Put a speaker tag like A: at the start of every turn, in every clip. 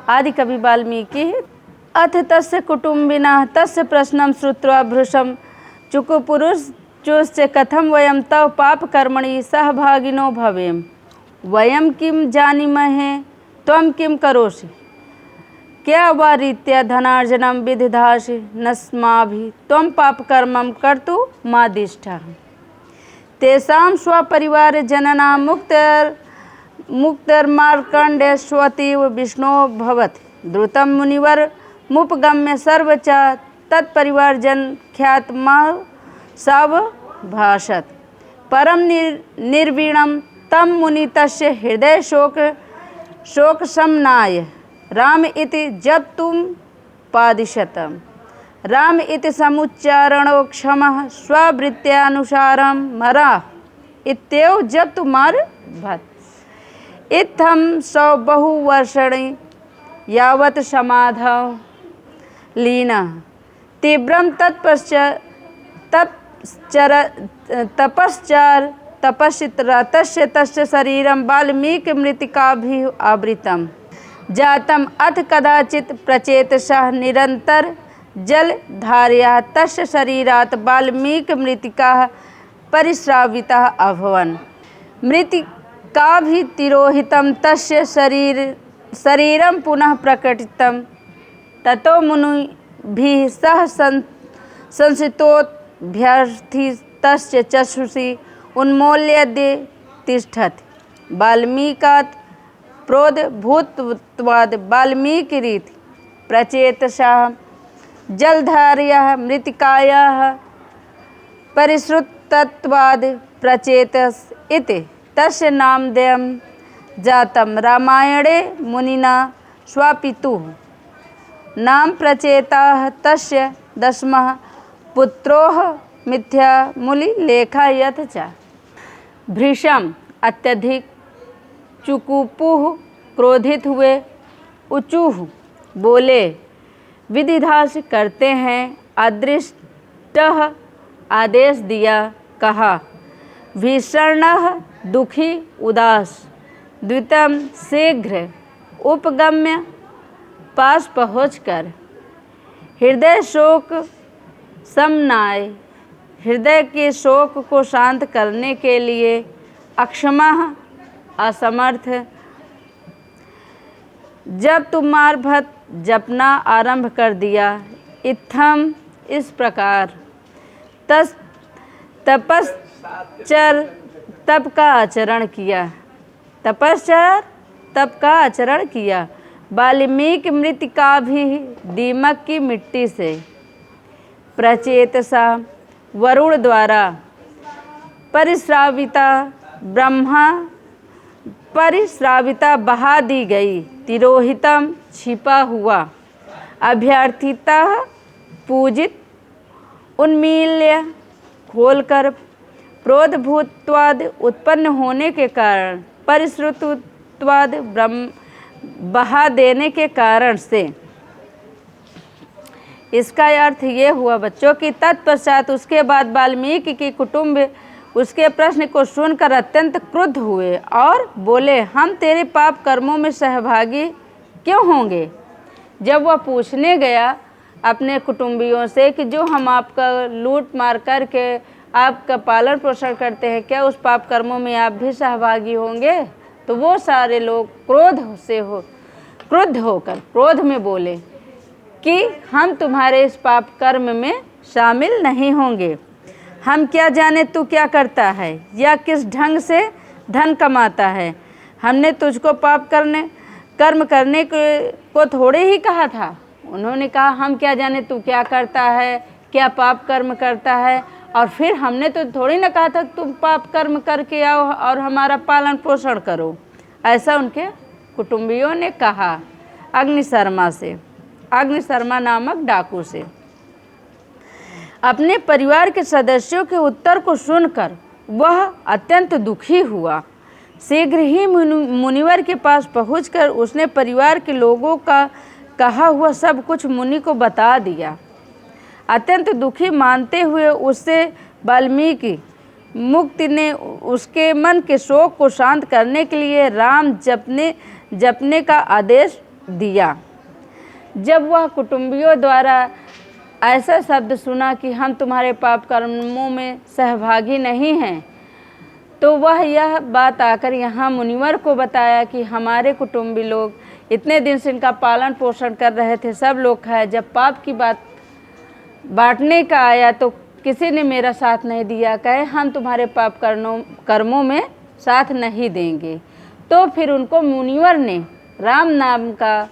A: आदि कवि वाल्मीकि। अथ तस्य कुटुम्बिनः तस्य प्रश्नं श्रुत्वा भृशं चुकुपुरुश्च कथं वयं तव पापकर्मणि सहभागिनो भवेम। वयं किं जानीमहे त्वं किं करोषि, क्या वा रीत्या धनार्जनं विदधासि नस्माभिः त्वं पापकर्मं कर्तुमादिष्टः। तेषां स्वपरिवारजनानां मुक्तिर्मार्कण्डेयस्यतीव विष्णोर्भवति। द्रुतं मुनिवरमुपगम्य सर्व च तत्परिवारजनख्यातमः सभाषत। परम निर्वीणं तं मुनि तस्य हृदय शोकशमनाय राम इति जप्तुमुपादिशत्। राम इति समुच्चारणोक्षमः स्ववृत्त्यानुसारं मराः इत्येव जप्तुमारभत। इत्थं सौ बहुवर्षाणि यावत् समाधौ लीनः। तीव्रं तपश्चरतस्य तस्य शरीरं वाल्मीकिमृत्तिकाभिः आवृतं जातम्। अथ कदाचित् प्रचेतसः निरन्तर जलधारया तस्य शरीरात् वाल्मीकिमृत्तिकाः परिस्राविताः अभवन्। मृत्तिकाभिः तिरोहितं तस्य शरीरं पुनः प्रकटितं। ततो मुनिभिः सह संसितोऽभ्यर्थी तस्य चक्षुषि उन्मील्य तिष्ठति। वाल्मीकात् प्रोद्भूतत्वाद् वाल्मीकिरिति प्रचेतसः जलधारयाः मृत्तिकायाः परिश्रुतत्वाद् प्रचेतस इति तस्य नामधेयं जातं। रामायणे मुनिना स्वपितुः नाम प्रचेताः तस्य दशमः पुत्रोः मिथ्या मूलिलेखायत च। भृशं अत्यधिक चुकुपुः क्रोधित हुए, उचुः बोले, विधिदास करते हैं। अदृष्टः आदेश दिया, कहा, भीषणः दुखी उदास द्वितम शीघ्र उपगम्य पास पहुँचकर हृदय शोक समनाय हृदय के शोक को शांत करने के लिए अक्षमः असमर्थ जब तुम्हारभत जपना आरंभ कर दिया। इत्थम इस प्रकार तपश्चर तप का आचरण किया। वाल्मीकि मृत्तिकाभिः दीमक की मिट्टी से प्रचेतसा वरुण द्वारा परिश्राविता बहा दी गई। तिरोहितम छिपा हुआ, अभ्यर्थिता पूजित, उन्मील्य खोलकर, प्रोद्भूतत्वाद उत्पन्न होने के कारण, परिश्रुतत्वाद बहा देने के कारण से। इसका अर्थ ये हुआ बच्चों कि तत्पश्चात उसके बाद वाल्मीकि की कुटुंब उसके प्रश्न को सुनकर अत्यंत क्रुद्ध हुए और बोले, हम तेरे पाप कर्मों में सहभागी क्यों होंगे। जब वह पूछने गया अपने कुटुंबियों से कि जो हम आपका लूट मार करके आपका पालन पोषण करते हैं, क्या उस पाप कर्मों में आप भी सहभागी होंगे, तो वो सारे लोग क्रुद्ध होकर क्रोध में बोले कि हम तुम्हारे इस पाप कर्म में शामिल नहीं होंगे। हम क्या जाने तू क्या करता है या किस ढंग से धन कमाता है। हमने तुझको पाप कर्म करने को थोड़े ही कहा था। उन्होंने कहा हम क्या जाने तू क्या करता है, क्या पाप कर्म करता है, और फिर हमने तो थोड़ी ना कहा था तुम पाप कर्म करके आओ और हमारा पालन पोषण करो। ऐसा उनके कुटुंबियों ने कहा अग्निशर्मा नामक डाकू से। अपने परिवार के सदस्यों के उत्तर को सुनकर वह अत्यंत दुखी हुआ। शीघ्र ही मुनिवर के पास पहुंचकर उसने परिवार के लोगों का कहा हुआ सब कुछ मुनि को बता दिया। अत्यंत दुखी मानते हुए उससे वाल्मीकि मुक्ति ने उसके मन के शोक को शांत करने के लिए राम जपने का आदेश दिया। जब वह कुटुंबियों द्वारा ऐसा शब्द सुना कि हम तुम्हारे पाप कर्मों में सहभागी नहीं हैं, तो वह यह बात आकर यहाँ मुनिवर को बताया कि हमारे कुटुंबी लोग इतने दिन से इनका पालन पोषण कर रहे थे, सब लोग खाए। जब पाप की बात बांटने का आया तो किसी ने मेरा साथ नहीं दिया, कहे हम तुम्हारे पाप कर्मों में साथ नहीं देंगे। तो फिर उनको मुनिवर ने राम नाम का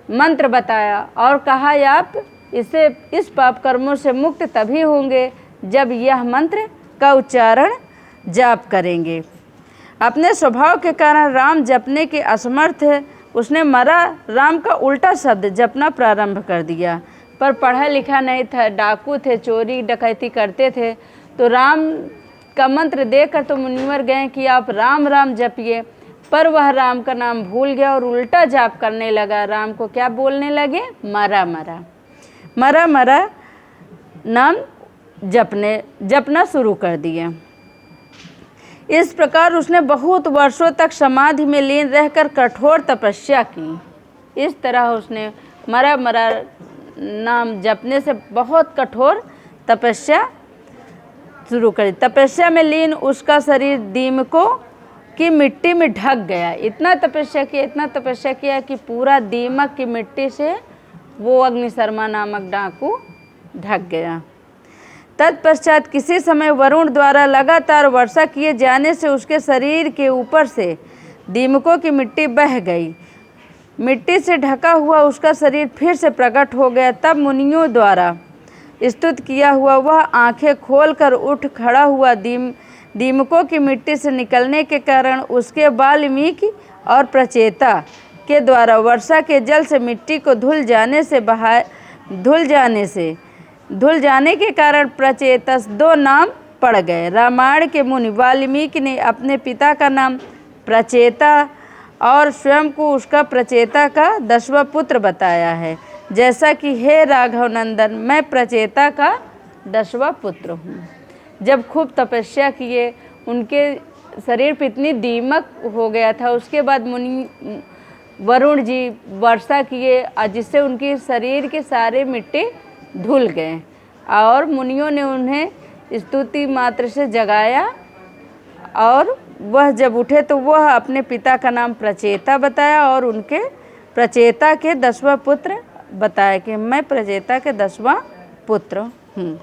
A: मंत्र बताया और कहा आप इस पाप कर्मों से मुक्त तभी होंगे जब यह मंत्र का उच्चारण जाप करेंगे। अपने स्वभाव के कारण राम जपने के असमर्थ उसने मरा राम का उल्टा शब्द जपना प्रारंभ कर दिया। पर पढ़ा लिखा नहीं था, डाकू थे, चोरी डकैती करते थे, तो राम का मंत्र देकर तो मुनिवर गए कि आप राम राम जपिए, पर वह राम का नाम भूल गया और उल्टा जाप करने लगा। राम को क्या बोलने लगे? मरा मरा मरा मरा नाम जपना शुरू कर दिया। इस प्रकार उसने बहुत वर्षों तक समाधि में लीन रहकर कठोर तपस्या की। इस तरह उसने मरा मरा नाम जपने से बहुत कठोर तपस्या शुरू करी। तपस्या में लीन उसका शरीर दीमकों की मिट्टी में ढक गया। इतना तपस्या किया कि पूरा दीमक की मिट्टी से वो अग्निशर्मा नामक डाकू ढक गया। तत्पश्चात किसी समय वरुण द्वारा लगातार वर्षा किए जाने से उसके शरीर के ऊपर से दीमकों की मिट्टी बह गई। मिट्टी से ढका हुआ उसका शरीर फिर से प्रकट हो गया। तब मुनियों द्वारा स्तुत किया हुआ वह आंखें खोलकर उठ खड़ा हुआ। दीमकों की मिट्टी से निकलने के कारण उसके वाल्मीकि और प्रचेता के द्वारा वर्षा के जल से मिट्टी को धुल जाने के कारण प्रचेतस 2 नाम पड़ गए। रामायण के मुनि वाल्मीकि ने अपने पिता का नाम प्रचेता और स्वयं को उसका प्रचेता का 10वां पुत्र बताया है, जैसा कि हे राघव नंदन मैं प्रचेता का 10वां पुत्र हूँ। जब खूब तपस्या किए, उनके शरीर पर इतनी दीमक हो गया था, उसके बाद मुनि वरुण जी वर्षा किए जिससे उनकी शरीर के सारे मिट्टी धुल गए और मुनियों ने उन्हें स्तुति मात्र से जगाया और वह जब उठे तो वह अपने पिता का नाम प्रचेता बताया और उनके प्रचेता के 10वां पुत्र बताया कि मैं प्रचेता के 10वां पुत्र हूँ।